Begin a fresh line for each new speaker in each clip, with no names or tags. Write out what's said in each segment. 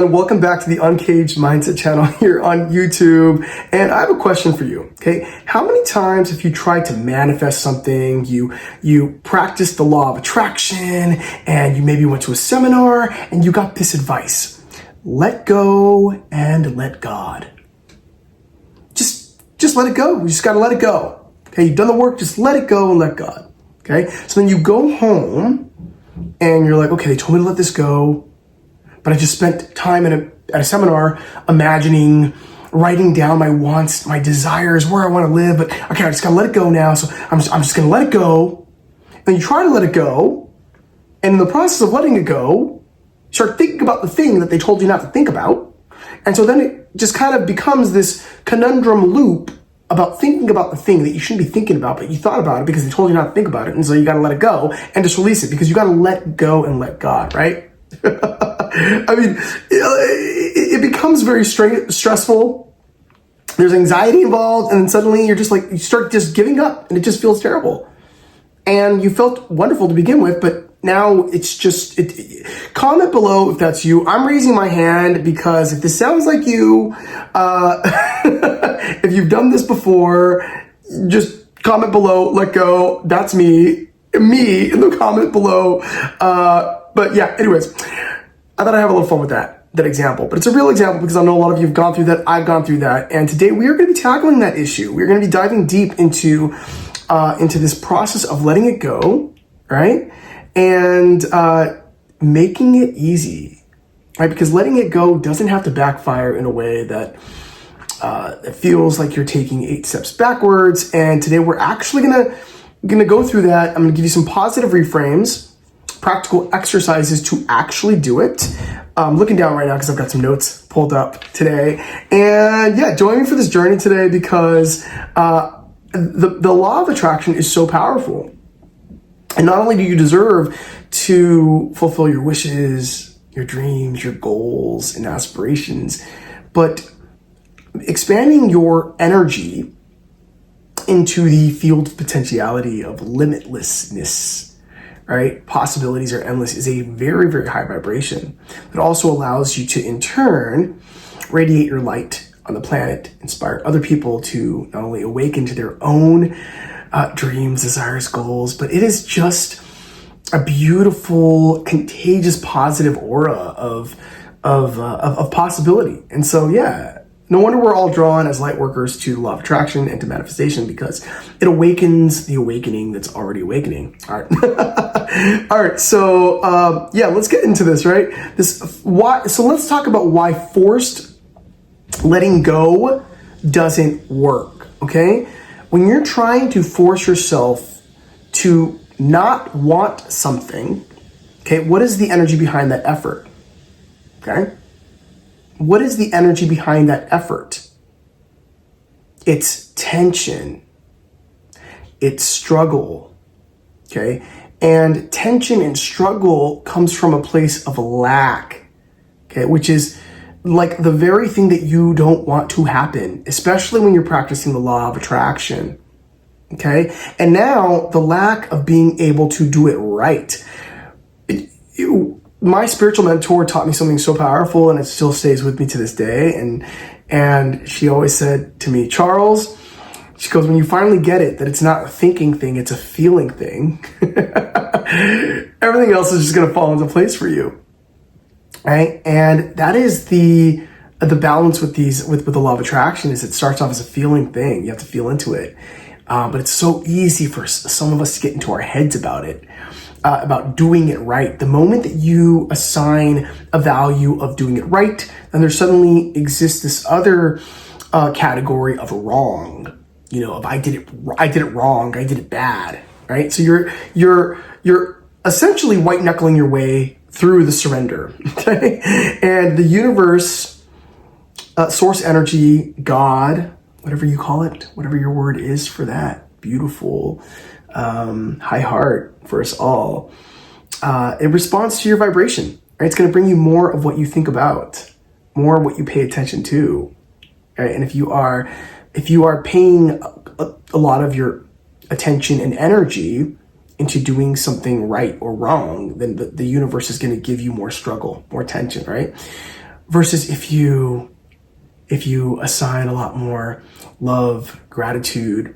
everyone. Welcome back to the Uncaged Mindset channel here on YouTube. And I have a question for you, okay? How many times have you tried to manifest something, you practiced the law of attraction, and you maybe went to a seminar and you got this advice: let go and let God. Just let it go. You just got to let it go. Okay, you've done the work, just let it go and let God. Okay, so then you go home and you're like, okay, they told me to let this go, but I just spent time at a seminar imagining, writing down my wants, my desires, where I want to live, but okay, I just got to let it go now, so I'm just going to let it go. And you try to let it go, and in the process of letting it go, you start thinking about the thing that they told you not to think about. And so then it just kind of becomes this conundrum loop about thinking about the thing that you shouldn't be thinking about, but you thought about it because they told you not to think about it. And so you got to let it go and just release it, because you got to let go and let God, right? I mean, it becomes very stressful. There's anxiety involved, and then suddenly you're just like, you start just giving up, and it just feels terrible. And you felt wonderful to begin with, but now it's just, comment below if that's you. I'm raising my hand because if this sounds like you, if you've done this before, just comment below, let go. That's me in the comment below. But yeah, anyways, I thought I'd have a little fun with that example. But it's a real example because I know a lot of you have gone through that. I've gone through that. And today we are going to be tackling that issue. We're going to be diving deep into this process of letting it go, right? And making it easy, right? Because letting it go doesn't have to backfire in a way that it feels like you're taking 8 steps backwards. And today we're actually gonna go through that. I'm gonna give you some positive reframes, practical exercises to actually do it. I'm looking down right now because I've got some notes pulled up today. And yeah, join me for this journey today because the law of attraction is so powerful. And not only do you deserve to fulfill your wishes, your dreams, your goals, and aspirations, but expanding your energy into the field of potentiality of limitlessness, right? Possibilities are endless is a very, very high vibration that also allows you to, in turn, radiate your light on the planet, inspire other people to not only awaken to their own dreams, desires, goals, but it is just a beautiful, contagious, positive aura of possibility. And so, yeah, no wonder we're all drawn as light workers to the law of attraction and to manifestation, because it awakens the awakening that's already awakening. All right. All right. So, yeah, let's get into this, right? So let's talk about why forced letting go doesn't work. Okay. When you're trying to force yourself to not want something, okay, what is the energy behind that effort? Okay? What is the energy behind that effort? It's tension. It's struggle. Okay? And tension and struggle comes from a place of lack, okay, which is like the very thing that you don't want to happen, especially when you're practicing the law of attraction, okay? And now the lack of being able to do it right. My spiritual mentor taught me something so powerful, and it still stays with me to this day. And she always said to me, Charles, she goes, when you finally get it, that it's not a thinking thing, it's a feeling thing, everything else is just gonna fall into place for you. Right? And that is the balance with the law of attraction. Is it starts off as a feeling thing. You have to feel into it. But it's so easy for some of us to get into our heads about it, about doing it right. The moment that you assign a value of doing it right, then there suddenly exists this other category of wrong. You know, if I did it wrong, I did it bad, right? So you're essentially white knuckling your way through the surrender, okay? And the universe, source energy, God, whatever you call it, whatever your word is for that, beautiful, high heart for us all, it responds to your vibration, right? It's gonna bring you more of what you think about, more of what you pay attention to, right? And if you are paying a lot of your attention and energy into doing something right or wrong, then the universe is going to give you more struggle, more tension, right? versus if you assign a lot more love, gratitude,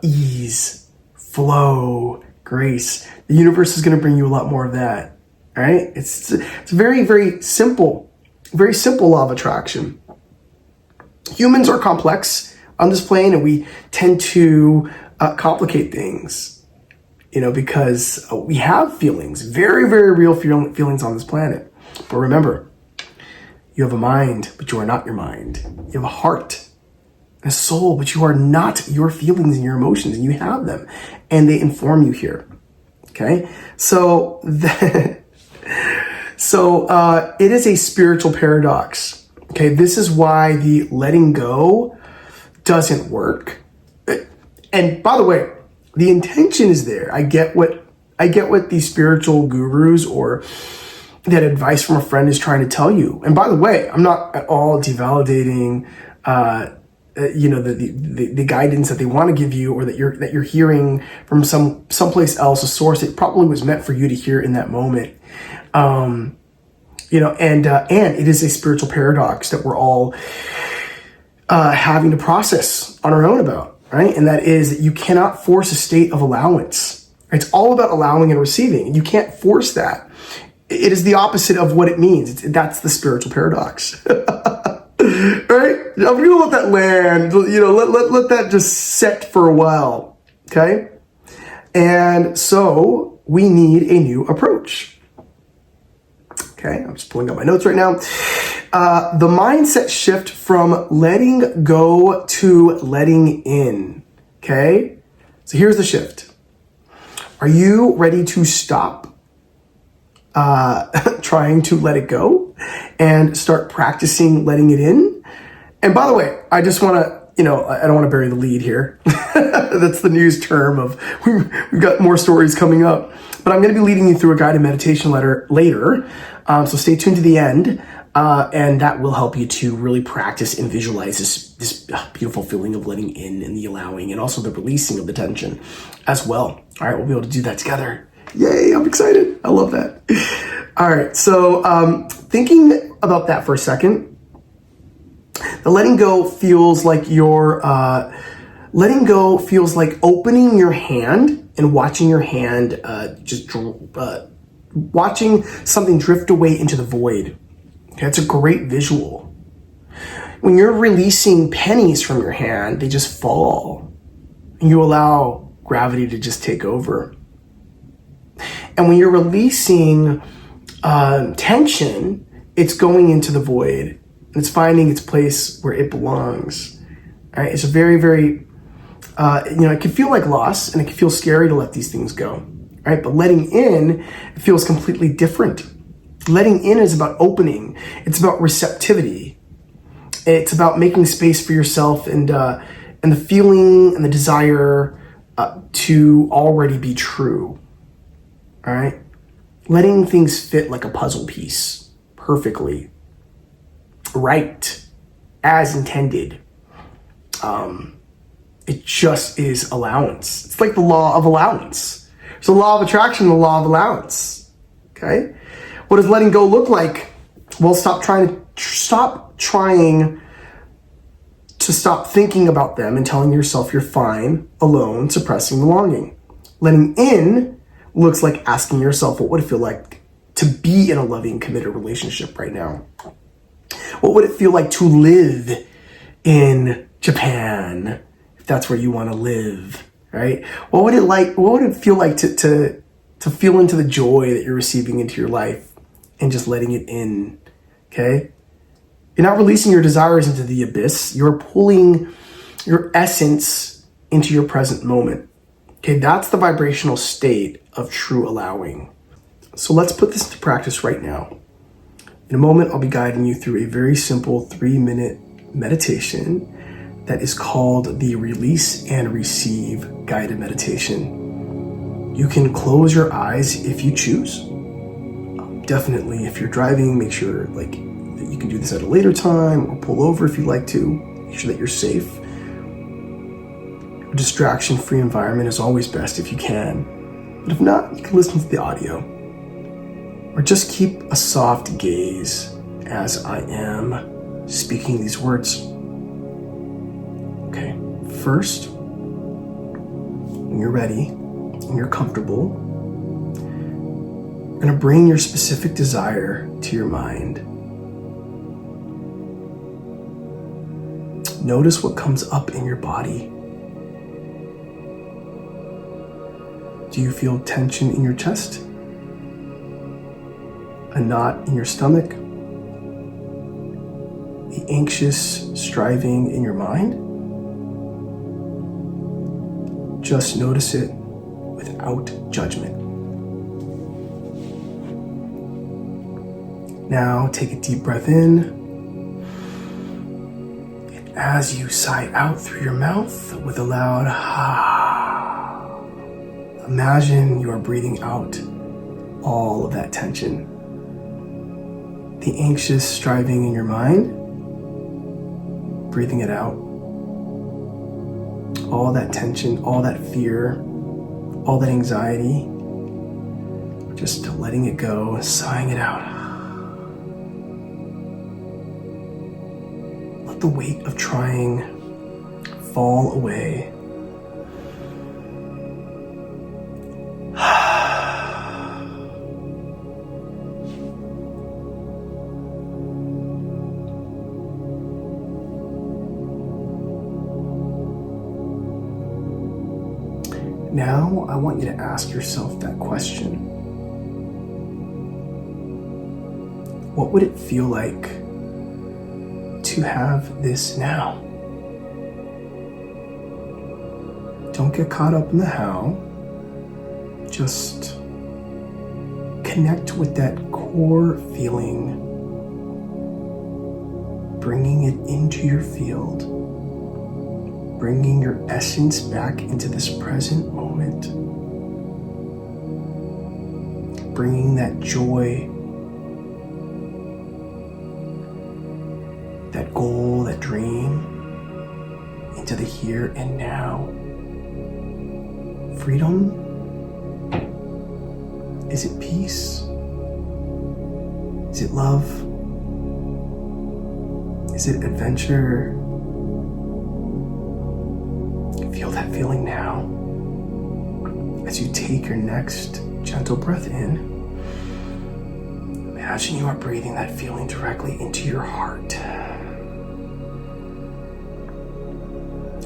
ease, flow, grace, the universe is going to bring you a lot more of that. Right? It's very, very simple law of attraction. Humans are complex on this plane, and we tend to complicate things, because we have feelings, very, very real feelings on this planet. But remember, you have a mind, but you are not your mind. You have a heart and a soul, but you are not your feelings and your emotions, and you have them, and they inform you here. Okay? So it is a spiritual paradox. Okay, this is why the letting go doesn't work. And by the way, the intention is there. I get what these spiritual gurus or that advice from a friend is trying to tell you. And by the way, I'm not at all devalidating the guidance that they want to give you, or that you're hearing from someplace else, a source that probably was meant for you to hear in that moment. And it is a spiritual paradox that we're all having to process on our own about, right? And that is that you cannot force a state of allowance. It's all about allowing and receiving. You can't force that. It is the opposite of what it means. That's the spiritual paradox. Right? I'm gonna let that land, let that just set for a while. Okay? And so we need a new approach. Okay, I'm just pulling up my notes right now. The mindset shift from letting go to letting in. Okay? So here's the shift. Are you ready to stop trying to let it go and start practicing letting it in? And by the way, I just want to, I don't want to bury the lead here. That's the news term of we've got more stories coming up. But I'm going to be leading you through a guided meditation later. So stay tuned to the end. And that will help you to really practice and visualize this beautiful feeling of letting in and the allowing, and also the releasing of the tension as well. All right, we'll be able to do that together. Yay, I'm excited. I love that. All right, so thinking about that for a second, the letting go feels like letting go feels like opening your hand and watching your hand watching something drift away into the void. Okay, it's a great visual. When you're releasing pennies from your hand, they just fall, and you allow gravity to just take over. And when you're releasing tension, it's going into the void, and it's finding its place where it belongs. All right? It's a very, very, it can feel like loss, and it can feel scary to let these things go. All right? But letting in feels completely different. Letting in is about opening. It's about receptivity. It's about making space for yourself and the feeling and the desire to already be true. All right? Letting things fit like a puzzle piece perfectly. Right. As intended. It just is allowance. It's like the law of allowance. There's a law of attraction and the law of allowance. Okay? What does letting go look like? Well, stop trying to stop thinking about them and telling yourself you're fine, alone, suppressing the longing. Letting in looks like asking yourself, what would it feel like to be in a loving, committed relationship right now? What would it feel like to live in Japan, if that's where you want to live, right? What would it feel like to feel into the joy that you're receiving into your life and just letting it in, okay? You're not releasing your desires into the abyss. You're pulling your essence into your present moment. Okay, that's the vibrational state of true allowing. So let's put this into practice right now. In a moment, I'll be guiding you through a very simple 3-minute meditation that is called the Release and Receive Guided Meditation. You can close your eyes if you choose. Definitely, if you're driving, make sure that you can do this at a later time, or pull over if you like to. Make sure that you're safe. A distraction-free environment is always best if you can. But if not, you can listen to the audio. Or just keep a soft gaze as I am speaking these words. Okay, first, when you're ready and you're comfortable, you're going to bring your specific desire to your mind. Notice what comes up in your body. Do you feel tension in your chest? A knot in your stomach? The anxious striving in your mind? Just notice it without judgment. Now take a deep breath in. And as you sigh out through your mouth with a loud ha, imagine you are breathing out all of that tension. The anxious striving in your mind, breathing it out. All that tension, all that fear, all that anxiety, just letting it go, sighing it out. Let the weight of trying fall away. Now, I want you to ask yourself that question. What would it feel like to have this now? Don't get caught up in the how. Just connect with that core feeling, bringing it into your field. Bringing your essence back into this present moment. Bringing that joy, that goal, that dream into the here and now. Freedom? Is it peace? Is it love? Is it adventure? Feel that feeling now as you take your next gentle breath in. Imagine you are breathing that feeling directly into your heart.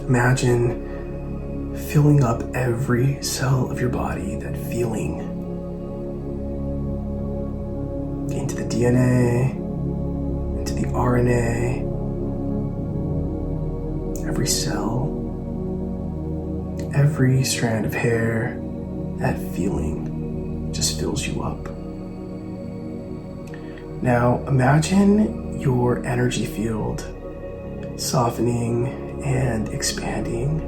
Imagine filling up every cell of your body, that feeling into the DNA, into the RNA, every cell. Every strand of hair, that feeling just fills you up. Now imagine your energy field softening and expanding,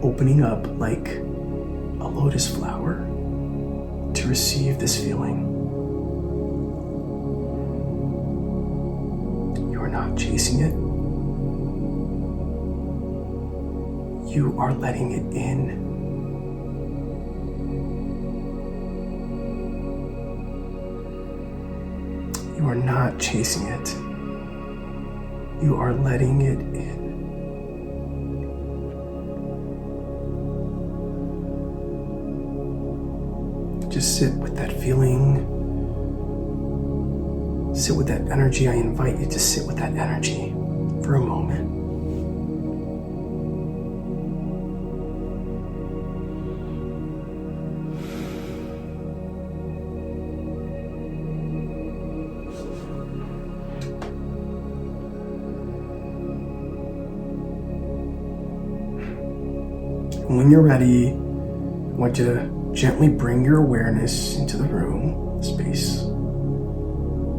opening up like a lotus flower to receive this feeling. You are not chasing it. You are letting it in. You are not chasing it. You are letting it in. Just sit with that feeling. Sit with that energy. I invite you to sit with that energy for a moment. When you're ready, I want you to gently bring your awareness into the room, space.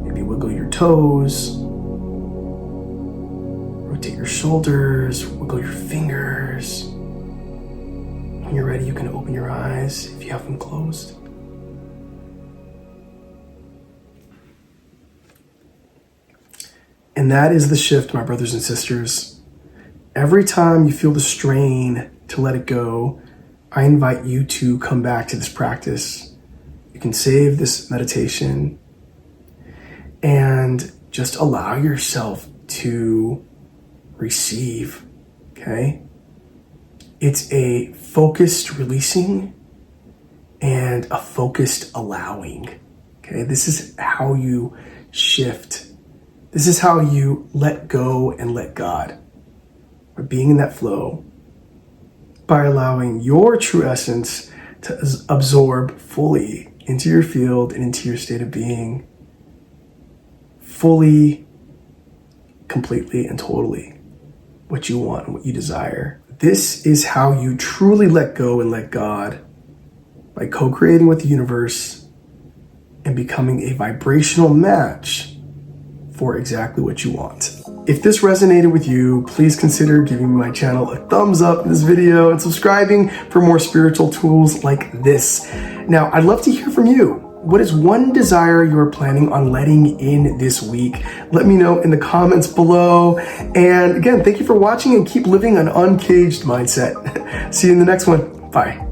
Maybe wiggle your toes, rotate your shoulders, wiggle your fingers. When you're ready, you can open your eyes if you have them closed. And that is the shift, my brothers and sisters. Every time you feel the strain to let it go, I invite you to come back to this practice. You can save this meditation and just allow yourself to receive, okay? It's a focused releasing and a focused allowing, okay? This is how you shift. This is how you let go and let God. By being in that flow, by allowing your true essence to absorb fully into your field and into your state of being, fully, completely, and totally what you want and what you desire. This is how you truly let go and let God, by co-creating with the universe and becoming a vibrational match for exactly what you want. If this resonated with you, please consider giving my channel a thumbs up in this video and subscribing for more spiritual tools like this. Now, I'd love to hear from you. What is one desire you're planning on letting in this week? Let me know in the comments below. And again, thank you for watching and keep living an uncaged mindset. See you in the next one. Bye.